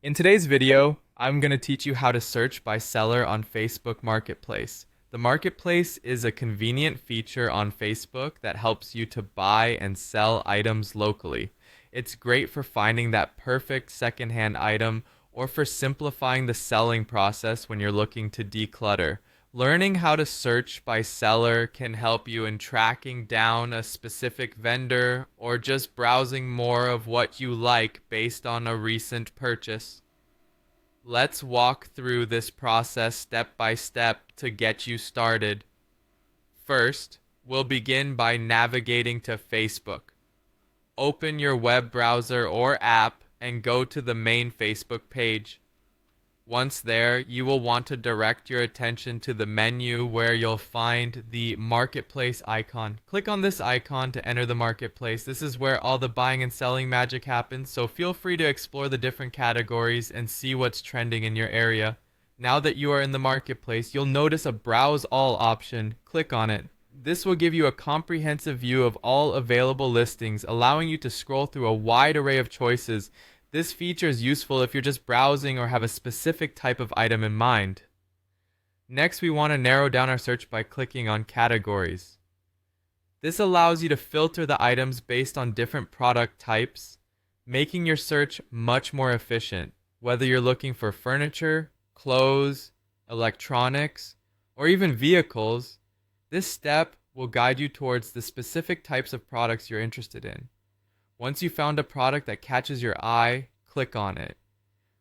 In today's video, I'm going to teach you how to search by seller on Facebook Marketplace. The Marketplace is a convenient feature on Facebook that helps you to buy and sell items locally. It's great for finding that perfect secondhand item or for simplifying the selling process when you're looking to declutter. Learning how to search by seller can help you in tracking down a specific vendor or just browsing more of what you like based on a recent purchase. Let's walk through this process step by step to get you started. First, we'll begin by navigating to Facebook. Open your web browser or app and go to the main Facebook page. Once there, you will want to direct your attention to the menu where you'll find the Marketplace icon. Click on this icon to enter the Marketplace. This is where all the buying and selling magic happens, so feel free to explore the different categories and see what's trending in your area. Now that you are in the Marketplace, you'll notice a Browse All option. Click on it. This will give you a comprehensive view of all available listings, allowing you to scroll through a wide array of choices. This feature is useful if you're just browsing or have a specific type of item in mind. Next, we want to narrow down our search by clicking on Categories. This allows you to filter the items based on different product types, making your search much more efficient. Whether you're looking for furniture, clothes, electronics, or even vehicles, this step will guide you towards the specific types of products you're interested in. Once you've found a product that catches your eye, click on it.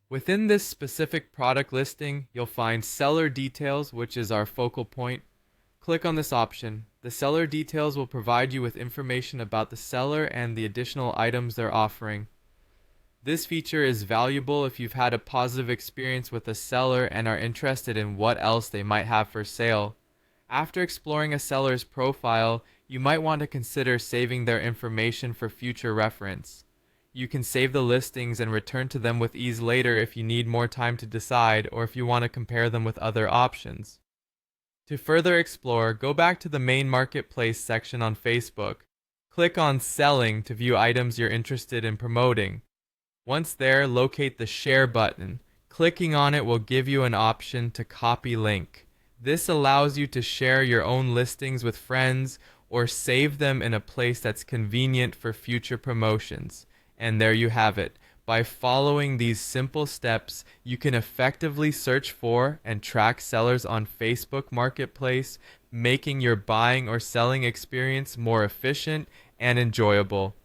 Within this specific product listing, you'll find seller details, which is our focal point. Click on this option. The seller details will provide you with information about the seller and the additional items they're offering. This feature is valuable if you've had a positive experience with a seller and are interested in what else they might have for sale. After exploring a seller's profile, you might want to consider saving their information for future reference. You can save the listings and return to them with ease later if you need more time to decide or if you want to compare them with other options. To further explore, go back to the main Marketplace section on Facebook. Click on Selling to view items you're interested in promoting. Once there, locate the Share button. Clicking on it will give you an option to copy link. This allows you to share your own listings with friends or save them in a place that's convenient for future promotions. And there you have it. By following these simple steps, you can effectively search for and track sellers on Facebook Marketplace, making your buying or selling experience more efficient and enjoyable.